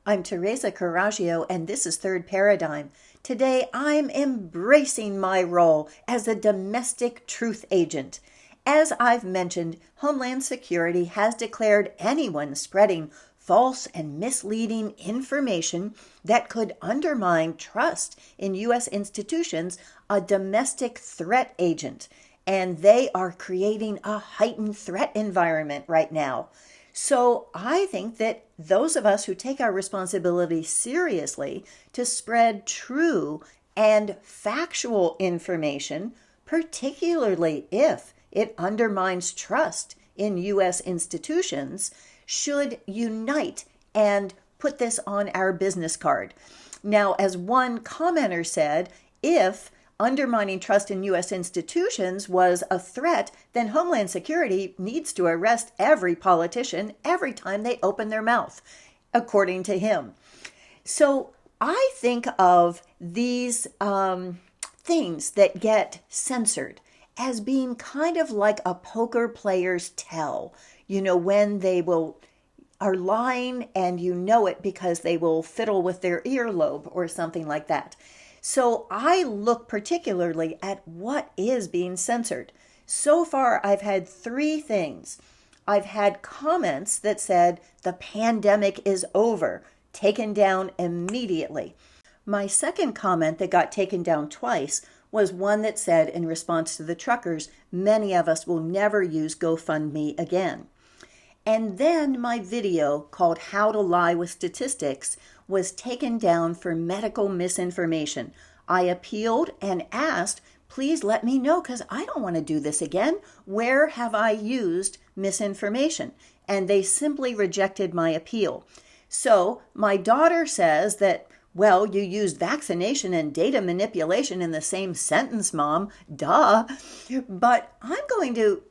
I'm Teresa Carraggio, and this is Third Paradigm. Today, I'm embracing my role as a domestic truth agent. As I've mentioned, Homeland Security has declared anyone spreading false and misleading information that could undermine trust in U.S. institutions a domestic threat agent. And they are creating a heightened threat environment right now. So I think that those of us who take our responsibility seriously to spread true and factual information, particularly if it undermines trust in U.S. institutions, should unite and put this on our business card. Now, as one commenter said, if undermining trust in U.S. institutions was a threat, then Homeland Security needs to arrest every politician every time they open their mouth, according to him. So I think of these things that get censored as being kind of like a poker player's tell. You know, when they are lying and you know it because they will fiddle with their earlobe or something like that. So I look particularly at what is being censored. So far, I've had three things. I've had comments that said the pandemic is over, taken down immediately. My second comment that got taken down twice was one that said, in response to the truckers, many of us will never use GoFundMe again. And then my video called How to Lie with Statistics was taken down for medical misinformation. I appealed and asked, please let me know because I don't want to do this again. Where have I used misinformation? And they simply rejected my appeal. So my daughter says that, well, you used vaccination and data manipulation in the same sentence, Mom. Duh. But I'm going to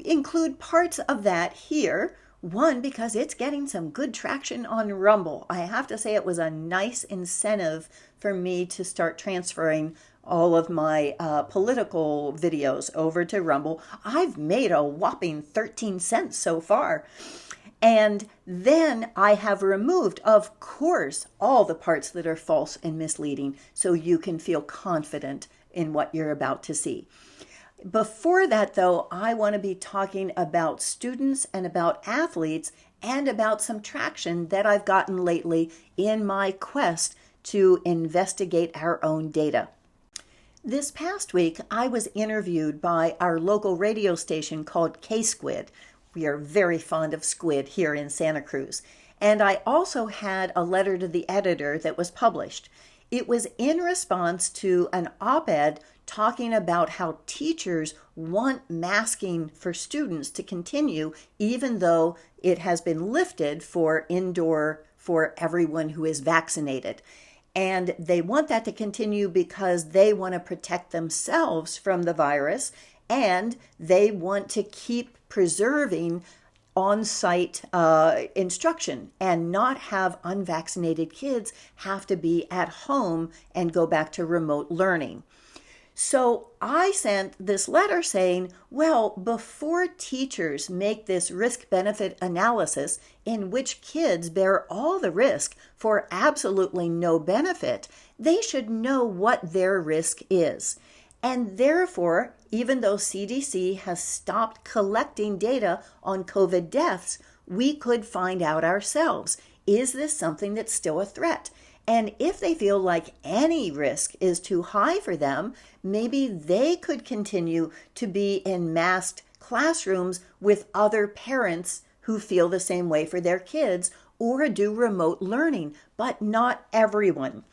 include parts of that here. One, because it's getting some good traction on Rumble. I have to say it was a nice incentive for me to start transferring all of my political videos over to Rumble. I've made a whopping 13 cents so far. And then I have removed, of course, all the parts that are false and misleading so you can feel confident in what you're about to see. Before that, though, I want to be talking about students and about athletes and about some traction that I've gotten lately in my quest to investigate our own data. This past week, I was interviewed by our local radio station called K-Squid. We are very fond of squid here in Santa Cruz. And I also had a letter to the editor that was published. It was in response to an op-ed talking about how teachers want masking for students to continue, even though it has been lifted for indoor for everyone who is vaccinated. And they want that to continue because they want to protect themselves from the virus, and they want to keep preserving on-site instruction and not have unvaccinated kids have to be at home and go back to remote learning. So I sent this letter saying, well, before teachers make this risk-benefit analysis in which kids bear all the risk for absolutely no benefit, they should know what their risk is. And therefore, even though CDC has stopped collecting data on COVID deaths, we could find out ourselves, is this something that's still a threat? And if they feel like any risk is too high for them, maybe they could continue to be in masked classrooms with other parents who feel the same way for their kids, or do remote learning, but not everyone.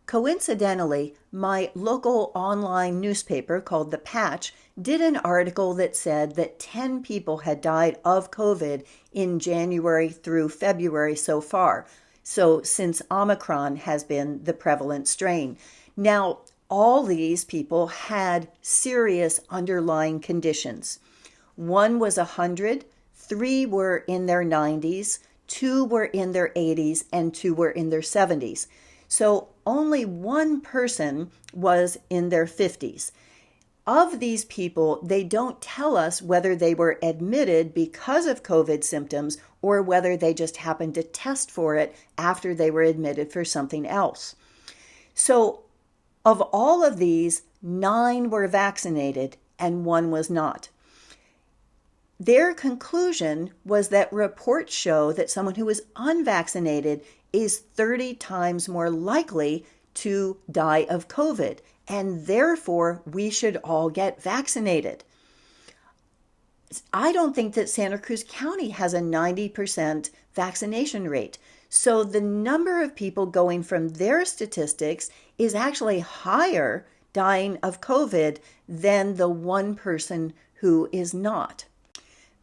Coincidentally, my local online newspaper called The Patch did an article that said that 10 people had died of COVID in January through February so far. So since Omicron has been the prevalent strain. Now, all these people had serious underlying conditions. One was 100, 3 were in their 90s, 2 were in their 80s, and 2 were in their 70s. So only one person was in their 50s. Of these people, they don't tell us whether they were admitted because of COVID symptoms or whether they just happened to test for it after they were admitted for something else. So of all of these, 9 were vaccinated and 1 was not. Their conclusion was that reports show that someone who is unvaccinated is 30 times more likely to die of COVID, and therefore we should all get vaccinated. I don't think that Santa Cruz County has a 90% vaccination rate. So the number of people going from their statistics is actually higher dying of COVID than the one person who is not.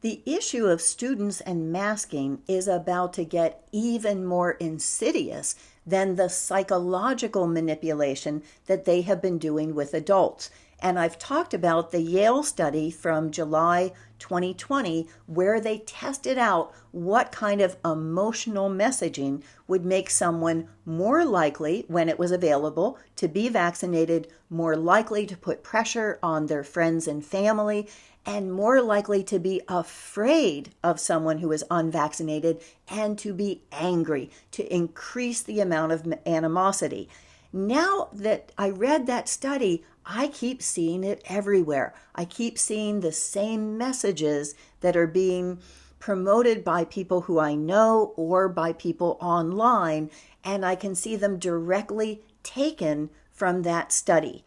The issue of students and masking is about to get even more insidious than the psychological manipulation that they have been doing with adults. And I've talked about the Yale study from July 2020, where they tested out what kind of emotional messaging would make someone more likely, when it was available, to be vaccinated, more likely to put pressure on their friends and family, and more likely to be afraid of someone who is unvaccinated and to be angry, to increase the amount of animosity. Now that I read that study, I keep seeing it everywhere. I keep seeing the same messages that are being promoted by people who I know or by people online, and I can see them directly taken from that study.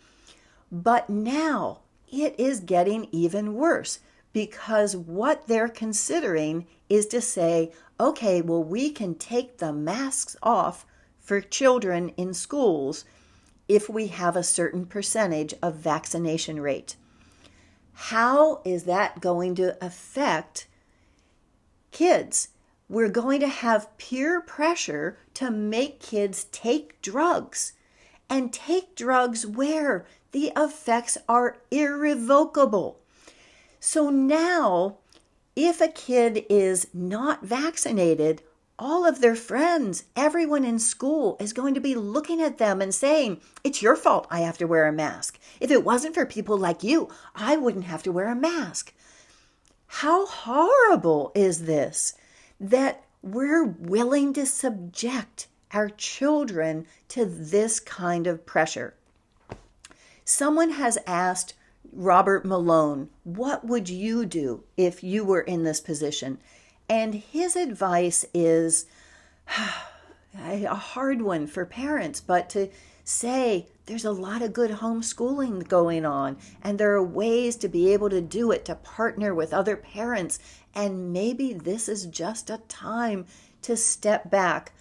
But now it is getting even worse, because what they're considering is to say, okay, well, we can take the masks off for children in schools if we have a certain percentage of vaccination rate. How is that going to affect kids? We're going to have peer pressure to make kids take drugs, and take drugs where the effects are irrevocable. So now, if a kid is not vaccinated, all of their friends, everyone in school is going to be looking at them and saying, it's your fault I have to wear a mask. If it wasn't for people like you, I wouldn't have to wear a mask. How horrible is this, that we're willing to subject our children to this kind of pressure? Someone has asked Robert Malone, what would you do if you were in this position? And his advice is a hard one for parents, but to say there's a lot of good homeschooling going on, and there are ways to be able to do it, to partner with other parents, and maybe this is just a time to step back.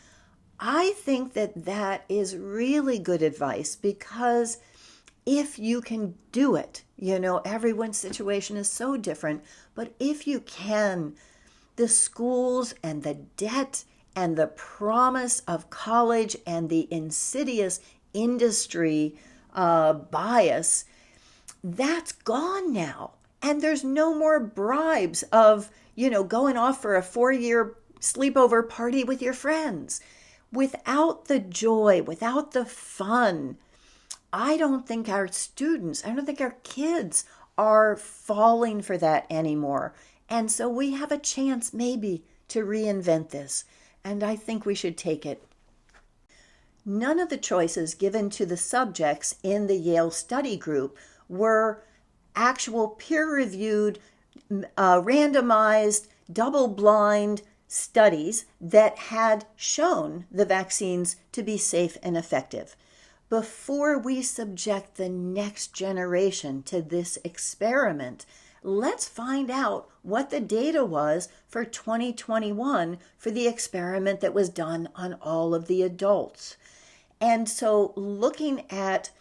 I think that that is really good advice, because if you can do it, everyone's situation is so different, but if you can, the schools and the debt and the promise of college and the insidious industry bias, that's gone now. And there's no more bribes of, going off for a 4-year sleepover party with your friends. Without the joy, without the fun, I don't think our kids are falling for that anymore. And so we have a chance maybe to reinvent this, and I think we should take it. None of the choices given to the subjects in the Yale study group were actual peer-reviewed, randomized, double-blind studies that had shown the vaccines to be safe and effective. Before we subject the next generation to this experiment, let's find out what the data was for 2021 for the experiment that was done on all of the adults. And so looking at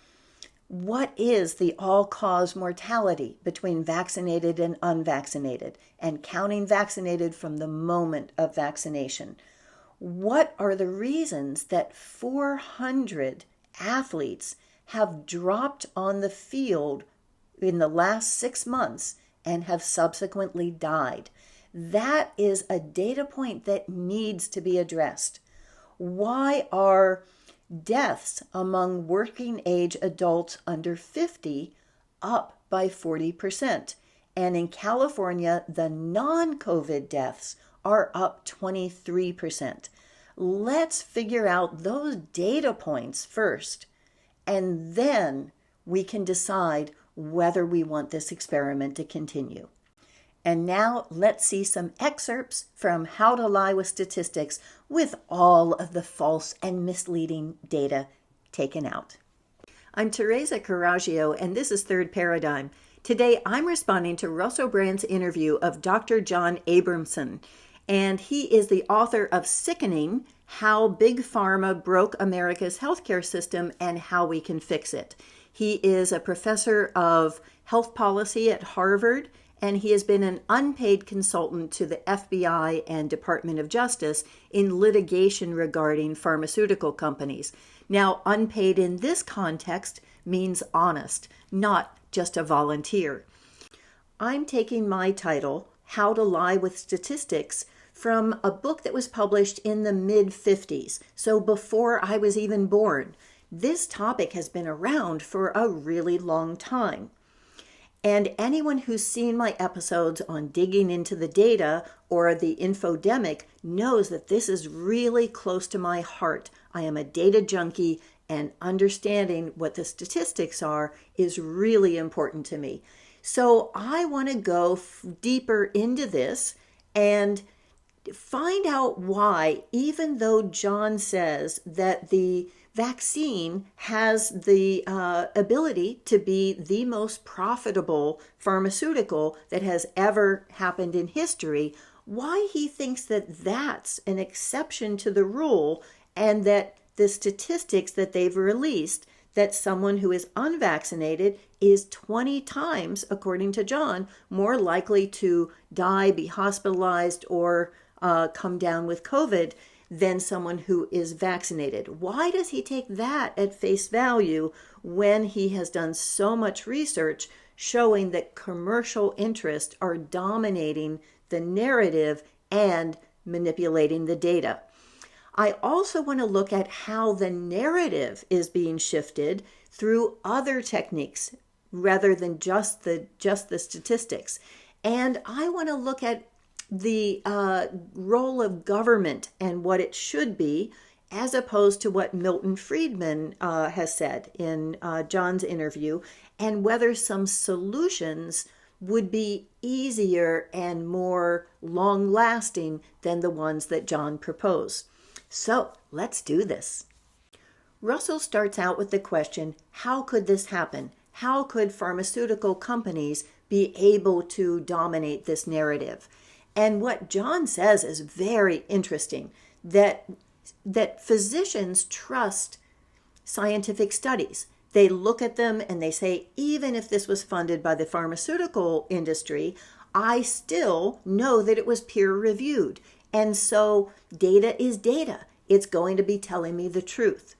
what is the all-cause mortality between vaccinated and unvaccinated, and counting vaccinated from the moment of vaccination, what are the reasons that 400 athletes have dropped on the field in the last 6 months and have subsequently died? That is a data point that needs to be addressed. Why are deaths among working age adults under 50 up by 40%? And in California, the non-COVID deaths are up 23%. Let's figure out those data points first, and then we can decide whether we want this experiment to continue. And now let's see some excerpts from How to Lie with Statistics with all of the false and misleading data taken out. I'm Teresa Coraggio, and this is Third Paradigm. Today I'm responding to Russell Brand's interview of Dr. John Abramson, and he is the author of Sickening: How Big Pharma Broke America's Healthcare System and How We Can Fix It. He is a professor of health policy at Harvard, and he has been an unpaid consultant to the FBI and Department of Justice in litigation regarding pharmaceutical companies. Now, unpaid in this context means honest, not just a volunteer. I'm taking my title, How to Lie with Statistics, from a book that was published in the mid-50s, so before I was even born. This topic has been around for a really long time. And anyone who's seen my episodes on digging into the data or the infodemic knows that this is really close to my heart. I am a data junkie, and understanding what the statistics are is really important to me. So I want to go deeper into this and find out why, even though John says that the vaccine has the ability to be the most profitable pharmaceutical that has ever happened in history, why he thinks that that's an exception to the rule, and that the statistics that they've released that someone who is unvaccinated is 20 times, according to John, more likely to die, be hospitalized, or come down with COVID than someone who is vaccinated. Why does he take that at face value when he has done so much research showing that commercial interests are dominating the narrative and manipulating the data? I also want to look at how the narrative is being shifted through other techniques rather than just the statistics. And I want to look at the role of government and what it should be, as opposed to what Milton Friedman has said in John's interview, and whether some solutions would be easier and more long-lasting than the ones that John proposed. So let's do this. Russell starts out with the question, how could this happen? How could pharmaceutical companies be able to dominate this narrative? And what John says is very interesting, that physicians trust scientific studies. They look at them and they say, even if this was funded by the pharmaceutical industry, I still know that it was peer-reviewed. And so data is data. It's going to be telling me the truth.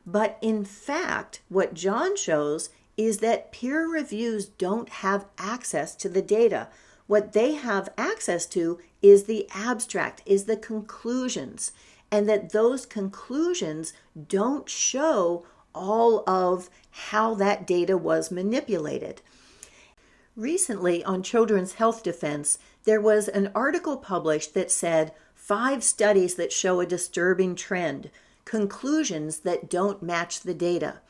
But in fact, what John shows is that peer reviews don't have access to the data. What they have access to is the abstract, is the conclusions, and that those conclusions don't show all of how that data was manipulated. Recently on Children's Health Defense, there was an article published that said 5 studies that show a disturbing trend, conclusions that don't match the data.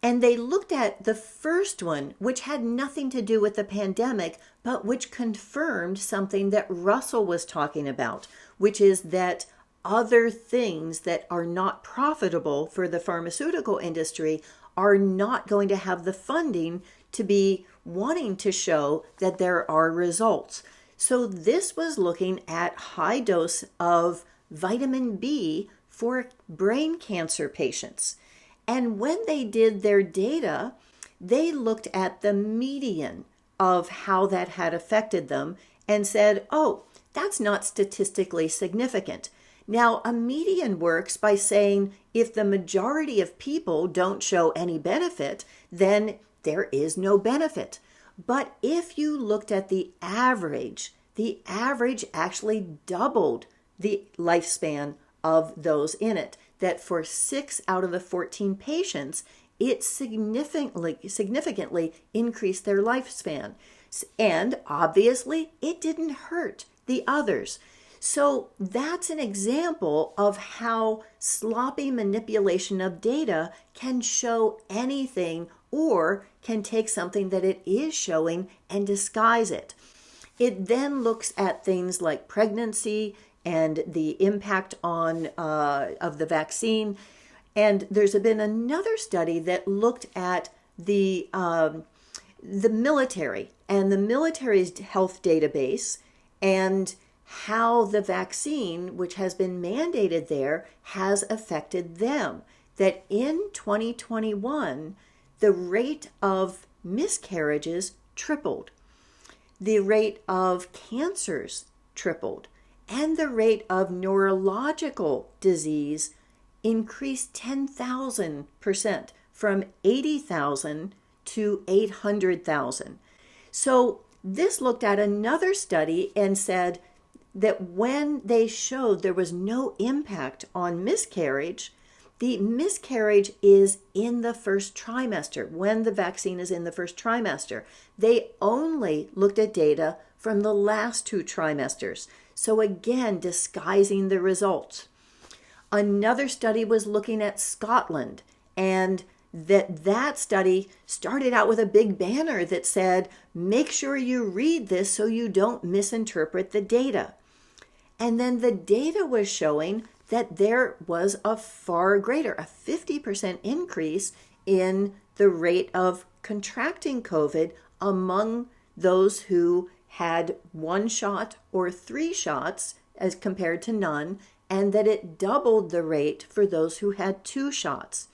And they looked at the first one, which had nothing to do with the pandemic, but which confirmed something that Russell was talking about, which is that other things that are not profitable for the pharmaceutical industry are not going to have the funding to be wanting to show that there are results. So this was looking at high dose of vitamin B for brain cancer patients. And when they did their data, they looked at the median of how that had affected them and said, oh, that's not statistically significant. Now, a median works by saying if the majority of people don't show any benefit, then there is no benefit. But if you looked at the average actually doubled the lifespan of those in it. That for 6 out of the 14 patients, it significantly increased their lifespan. And obviously, it didn't hurt the others. So that's an example of how sloppy manipulation of data can show anything or can take something that it is showing and disguise it. It then looks at things like pregnancy and the impact on of the vaccine. And there's been another study that looked at the military and the military's health database and how the vaccine, which has been mandated there, has affected them. That in 2021, the rate of miscarriages tripled, the rate of cancers tripled, and the rate of neurological disease increased 10,000% from 80,000 to 800,000. So this looked at another study and said that when they showed there was no impact on miscarriage, the miscarriage is in the first trimester, when the vaccine is in the first trimester. They only looked at data from the last 2 trimesters. So again, disguising the results. Another study was looking at Scotland, and that study started out with a big banner that said, make sure you read this so you don't misinterpret the data. And then the data was showing that there was a far greater, a 50% increase in the rate of contracting COVID among those who had 1 shot or 3 shots as compared to none, and that it doubled the rate for those who had 2 shots.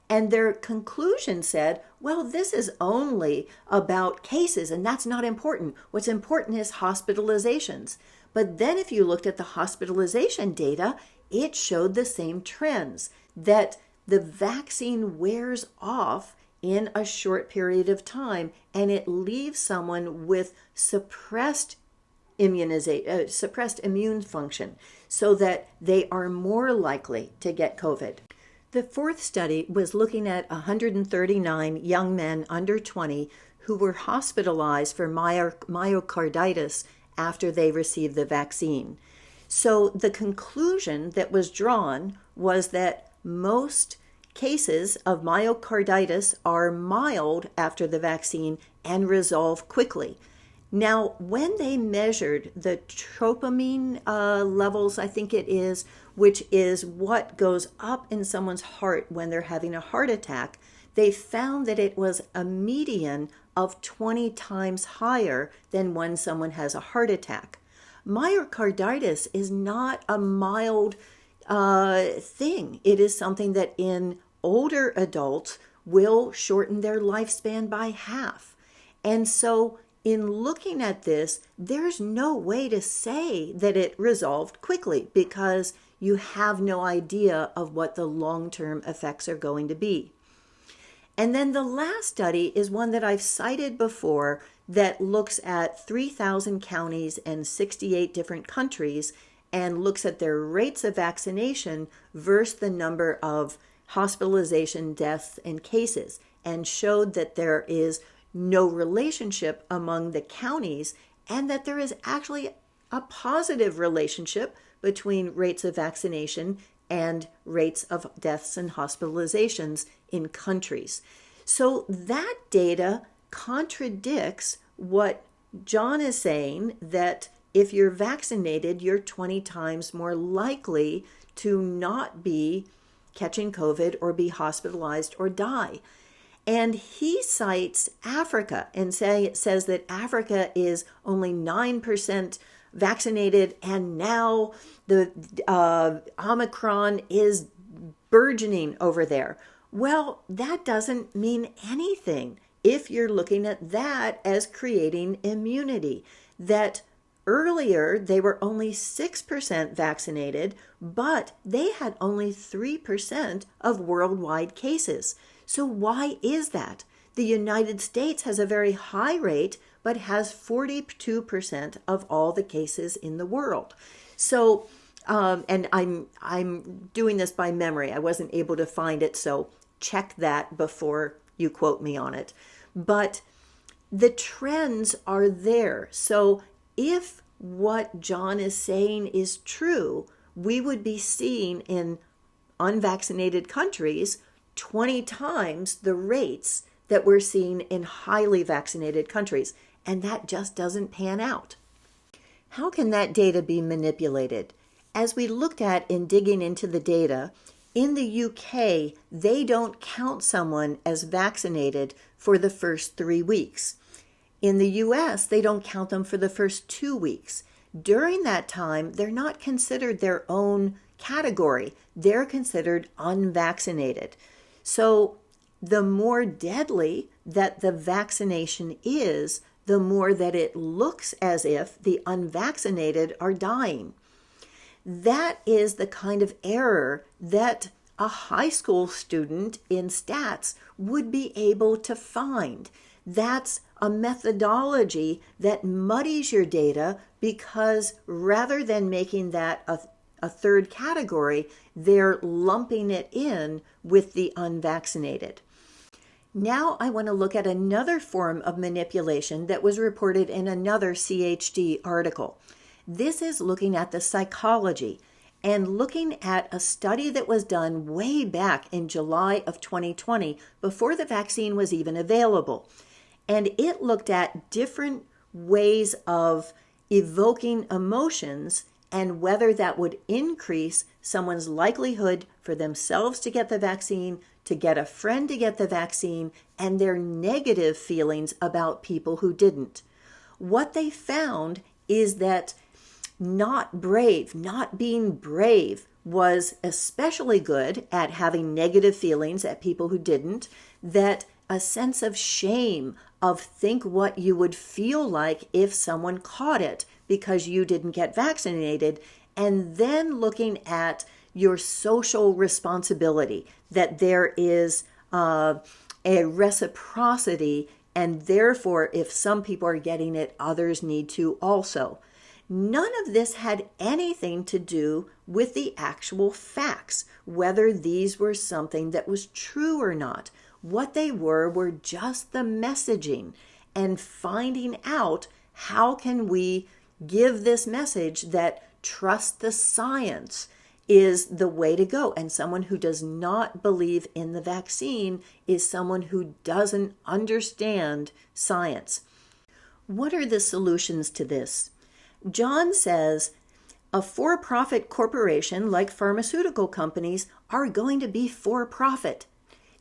And their conclusion said, well, this is only about cases, and that's not important. What's important is hospitalizations. But then if you looked at the hospitalization data, it showed the same trends, that the vaccine wears off in a short period of time, and it leaves someone with suppressed immune function, so that they are more likely to get COVID. The 4th study was looking at 139 young men under 20 who were hospitalized for myocarditis after they received the vaccine. So the conclusion that was drawn was that most cases of myocarditis are mild after the vaccine and resolve quickly. Now, when they measured the troponin levels, I think it is, which is what goes up in someone's heart when they're having a heart attack, they found that it was a median of 20 times higher than when someone has a heart attack. Myocarditis is not a mild thing. It is something that in older adults will shorten their lifespan by half. And so in looking at this, there's no way to say that it resolved quickly because you have no idea of what the long-term effects are going to be. And then the last study is one that I've cited before that looks at 3,000 counties and 68 different countries and looks at their rates of vaccination versus the number of hospitalization, deaths, and cases, and showed that there is no relationship among the counties and that there is actually a positive relationship between rates of vaccination and rates of deaths and hospitalizations in countries. So that data contradicts what John is saying, that if you're vaccinated, you're 20 times more likely to not be catching COVID or be hospitalized or die. And he cites Africa and says that Africa is only 9% vaccinated, and now the Omicron is burgeoning over there. Well, that doesn't mean anything if you're looking at that as creating immunity. That earlier they were only 6% vaccinated, but they had only 3% of worldwide cases. So why is that? The United States has a very high rate, but has 42% of all the cases in the world. So, and I'm doing this by memory. I wasn't able to find it, so check that before you quote me on it. But the trends are there. So if what John is saying is true, we would be seeing in unvaccinated countries 20 times the rates that we're seeing in highly vaccinated countries. And that just doesn't pan out. How can that data be manipulated? As we looked at in digging into the data, in the UK, they don't count someone as vaccinated for the first 3 weeks. In the US, they don't count them for the first 2 weeks. During that time, they're not considered their own category. They're considered unvaccinated. So the more deadly that the vaccination is, the more that it looks as if the unvaccinated are dying. That is the kind of error that a high school student in stats would be able to find. That's a methodology that muddies your data, because rather than making that a third category, they're lumping it in with the unvaccinated. Now I want to look at another form of manipulation that was reported in another CHD article. This is looking at the psychology and looking at a study that was done way back in July of 2020, before the vaccine was even available. And it looked at different ways of evoking emotions and whether that would increase someone's likelihood for themselves to get the vaccine, to get a friend to get the vaccine, and their negative feelings about people who didn't. What they found is that not being brave was especially good at having negative feelings at people who didn't, that a sense of shame, of think what you would feel like if someone caught it because you didn't get vaccinated, and then looking at your social responsibility, that there is a reciprocity, and therefore if some people are getting it, others need to also. None of this had anything to do with the actual facts, whether these were something that was true or not. What they were just the messaging, and finding out how can we give this message that trust the science is the way to go. And someone who does not believe in the vaccine is someone who doesn't understand science. What are the solutions to this? John says a for-profit corporation like pharmaceutical companies are going to be for-profit.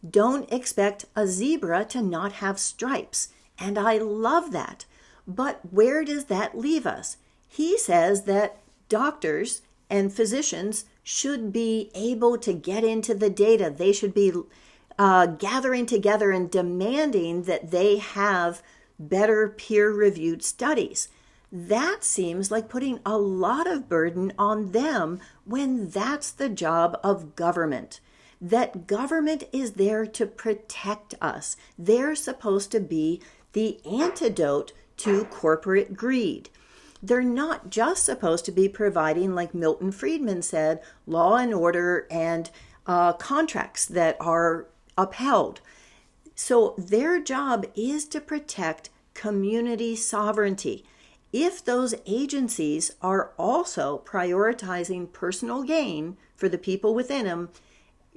Don't expect a zebra to not have stripes. And I love that. But where does that leave us? He says that doctors and physicians should be able to get into the data. They should be gathering together and demanding that they have better peer-reviewed studies. That seems like putting a lot of burden on them when that's the job of government. That government is there to protect us. They're supposed to be the antidote to corporate greed. They're not just supposed to be providing, like Milton Friedman said, law and order and contracts that are upheld. So their job is to protect community sovereignty. If those agencies are also prioritizing personal gain for the people within them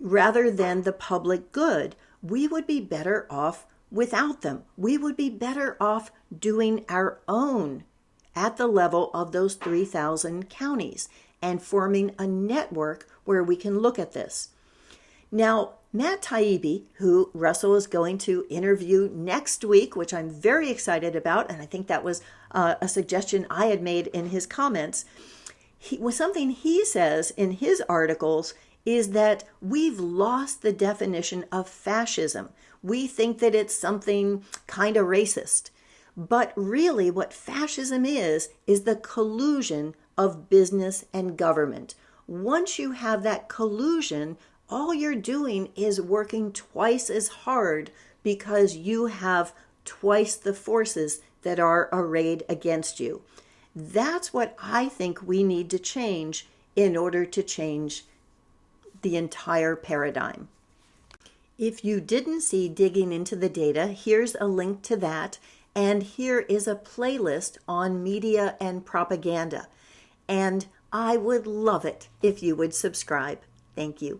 rather than the public good, we would be better off without them. We would be better off doing our own at the level of those 3,000 counties and forming a network where we can look at this. Now, Matt Taibbi, who Russell is going to interview next week, which I'm very excited about, and I think that was a suggestion I had made in his comments, something he says in his articles is that we've lost the definition of fascism. We think that it's something kind of racist. But really what fascism is the collusion of business and government. Once you have that collusion, all you're doing is working twice as hard because you have twice the forces that are arrayed against you. That's what I think we need to change in order to change the entire paradigm. If you didn't see digging into the data, here's a link to that. And here is a playlist on media and propaganda. And I would love it if you would subscribe. Thank you.